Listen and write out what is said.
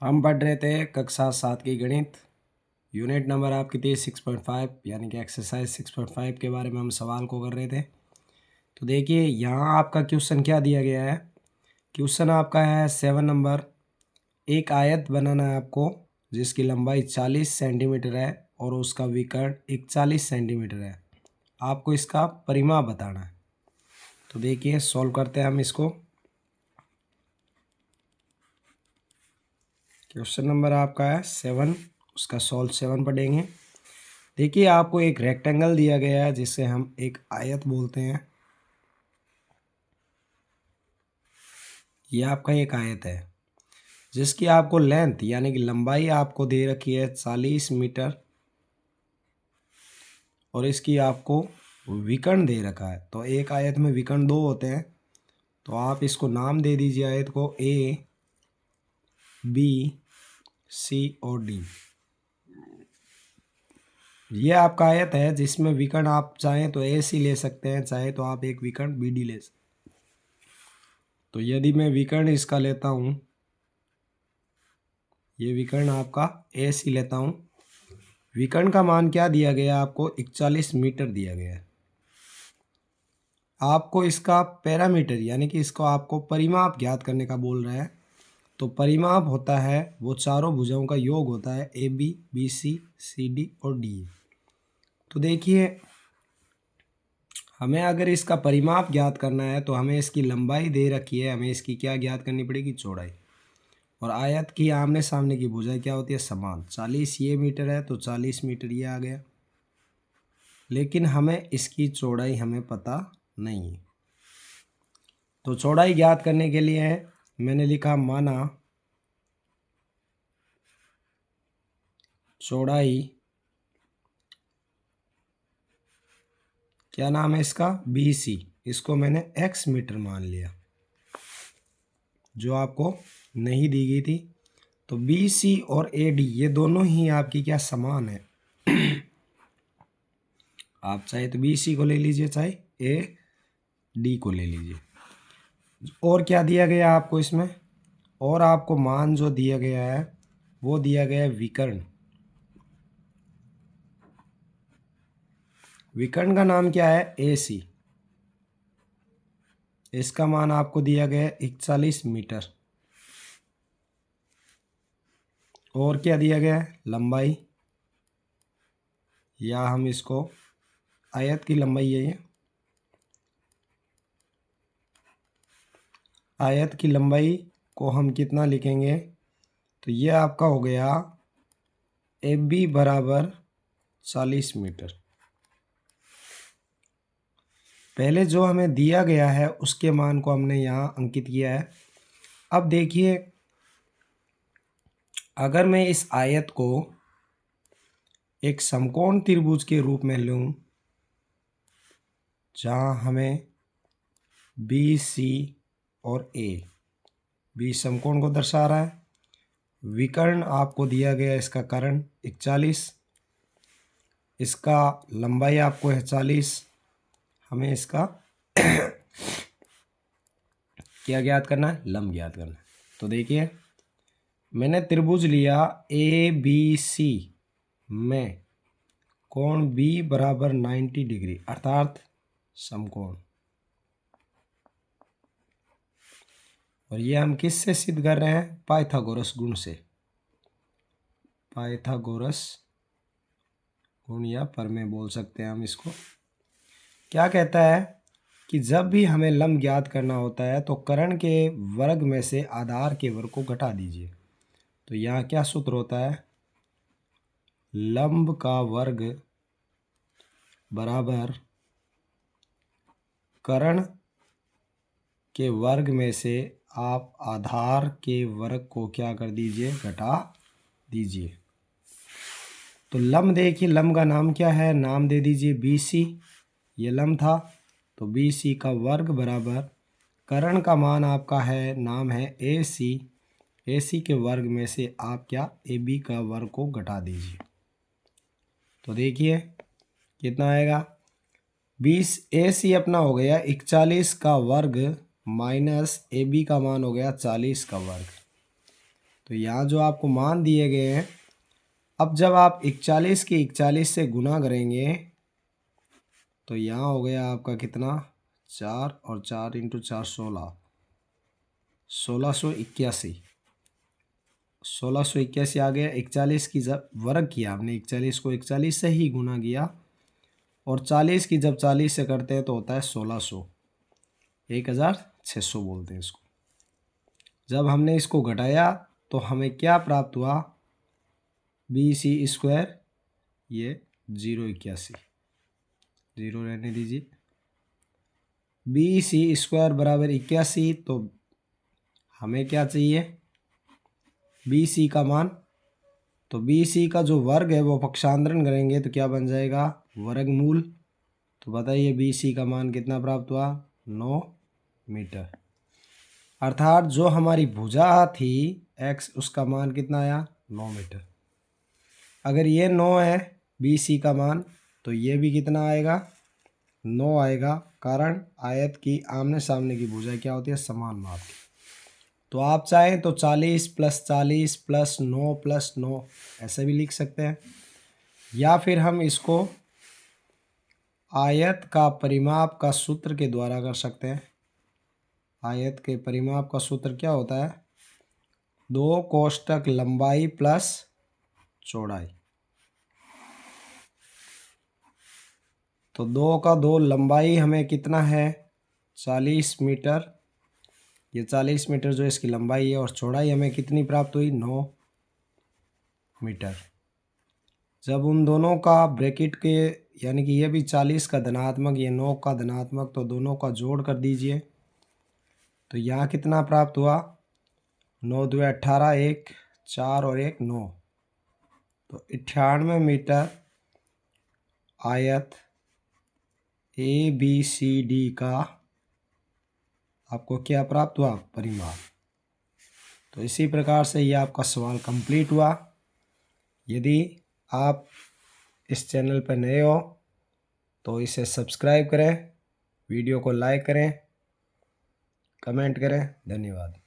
हम पढ़ रहे थे कक्षा 7 की गणित यूनिट नंबर आपकी थी 6.5 यानी कि एक्सरसाइज 6.5 के बारे में हम सवाल को कर रहे थे। तो देखिए यहाँ आपका क्वेश्चन क्या दिया गया है। क्वेश्चन आपका है 7 नंबर। एक आयत बनाना है आपको जिसकी लंबाई 40 सेंटीमीटर है और उसका विकर्ण 41 सेंटीमीटर है। आपको इसका परिमाप बताना है। तो देखिए सॉल्व करते हैं हम इसको। क्वेश्चन नंबर आपका है 7, उसका सॉल्व 7 पढ़ेंगे। देखिए आपको एक रेक्टेंगल दिया गया है जिसे हम एक आयत बोलते हैं। ये आपका एक आयत है जिसकी आपको लेंथ यानी कि लंबाई आपको दे रखी है 40 मीटर और इसकी आपको विकर्ण दे रखा है। तो एक आयत में विकर्ण 2 होते हैं, तो आप इसको नाम दे दीजिए आयत को ए, बी, सी और डी। ये आपका आयत है जिसमें विकर्ण आप चाहें तो ए सी ले सकते हैं, चाहे तो आप एक विकर्ण बी डी ले सकते हैं। तो यदि मैं विकर्ण इसका लेता हूँ, ये विकर्ण आपका ए सी लेता हूँ। विकर्ण का मान क्या दिया गया आपको 41 मीटर दिया गया है। आपको इसका पैरामीटर यानी कि इसको आपको परिमाप ज्ञात करने का बोल रहा है। तो परिमाप होता है वो चारों भुजाओं का योग होता है A B, B C D और डी। तो देखिए हमें अगर इसका परिमाप ज्ञात करना है तो हमें इसकी लंबाई दे रखी है, हमें इसकी क्या ज्ञात करनी पड़ेगी, चौड़ाई। और आयत की आमने सामने की भुजाएं क्या होती है, समान। 40 ये मीटर है तो 40 मीटर ये आ गया, लेकिन हमें इसकी चौड़ाई हमें पता नहीं है। तो चौड़ाई ज्ञात करने के लिए मैंने लिखा माना चौड़ाई, क्या नाम है इसका, बी सी। इसको मैंने x मीटर मान लिया जो आपको नहीं दी गई थी। तो बी सी और ए डी ये दोनों ही आपकी क्या समान है। आप चाहे तो बी सी को ले लीजिए, चाहे ए डी को ले लीजिए। और क्या दिया गया आपको इसमें, और आपको मान जो दिया गया है वो दिया गया है विकर्ण। विकर्ण का नाम क्या है, ए सी। इसका मान आपको दिया गया है 41 मीटर। और क्या दिया गया है, लंबाई, या हम इसको आयत की लंबाई है, ये आयत की लंबाई को हम कितना लिखेंगे, तो ये आपका हो गया ए बी बराबर 40 मीटर। पहले जो हमें दिया गया है उसके मान को हमने यहाँ अंकित किया है। अब देखिए अगर मैं इस आयत को एक समकोण त्रिभुज के रूप में लूँ जहाँ हमें बी सी और ए, बी समकोण को दर्शा रहा है, विकर्ण आपको दिया गया इसका कर्ण 41, इसका लंबाई आपको है 40, हमें इसका क्या ज्ञात करना है, लंब ज्ञात करना है। तो देखिए मैंने त्रिभुज लिया ए बी सी में कोण बी बराबर 90 डिग्री अर्थात समकोण। और ये हम किस से सिद्ध कर रहे हैं, पाइथागोरस गुण से। पाइथागोरस गुण या प्रमेय बोल सकते हैं हम इसको। क्या कहता है कि जब भी हमें लंब ज्ञात करना होता है तो कर्ण के वर्ग में से आधार के वर्ग को घटा दीजिए। तो यहाँ क्या सूत्र होता है, लंब का वर्ग बराबर कर्ण के वर्ग में से आप आधार के वर्ग को क्या कर दीजिए, घटा दीजिए। तो लंब देखिए, लंब का नाम क्या है, नाम दे दीजिए बी सी। ये लंब था तो बी सी का वर्ग बराबर कर्ण का मान आपका है, नाम है ए सी। ए सी के वर्ग में से आप क्या, ए बी का वर्ग को घटा दीजिए। तो देखिए कितना आएगा, 20 ए सी अपना हो गया 41 का वर्ग माइनस ए बी का मान हो गया 40 का वर्ग। तो यहाँ जो आपको मान दिए गए हैं, अब जब आप 41 की 41 से गुना करेंगे तो यहाँ हो गया आपका कितना 4 और 4 इंटू 4 16, 1681। 1681 आ गया। 41 की जब वर्ग किया आपने, 41 को 41 से ही गुना किया, और 40 की जब 40 से करते हैं तो होता है 1600, 1600 बोलते हैं इसको। जब हमने इसको घटाया तो हमें क्या प्राप्त हुआ, BC², ये 081, 0 रहने दीजिए। BC² बराबर 81, तो हमें क्या चाहिए, BC का मान। तो BC का जो वर्ग है वो पक्षांतरण करेंगे तो क्या बन जाएगा, वर्गमूल। तो बताइए BC का मान कितना प्राप्त हुआ, 9 मीटर। अर्थात जो हमारी भुजा थी x, उसका मान कितना आया, 9 मीटर। अगर ये 9 है BC का मान, तो ये भी कितना आएगा, 9 आएगा। कारण आयत की आमने सामने की भुजा क्या होती है, समान माप की। तो आप चाहें तो 40 + 40 + 9 + 9 ऐसे भी लिख सकते हैं, या फिर हम इसको आयत का परिमाप का सूत्र के द्वारा कर सकते हैं। आयत के परिमाप का सूत्र क्या होता है, 2 कोष्टक लंबाई प्लस चौड़ाई। तो 2 का 2 लंबाई हमें कितना है, 40 मीटर। ये 40 मीटर जो इसकी लंबाई है, और चौड़ाई हमें कितनी प्राप्त हुई, 9 मीटर। जब उन दोनों का ब्रैकेट के, यानी कि ये भी 40 का धनात्मक, ये 9 का धनात्मक, तो दोनों का जोड़ कर दीजिए। तो यहाँ कितना प्राप्त हुआ, 9 × 2 = 18, 1 4 और 1 9, तो 98 मीटर आयत ABCD का आपको क्या प्राप्त हुआ, परिमाप। तो इसी प्रकार से ये आपका सवाल कंप्लीट हुआ। यदि आप इस चैनल पर नए हो तो इसे सब्सक्राइब करें, वीडियो को लाइक करें, कमेंट करें। धन्यवाद।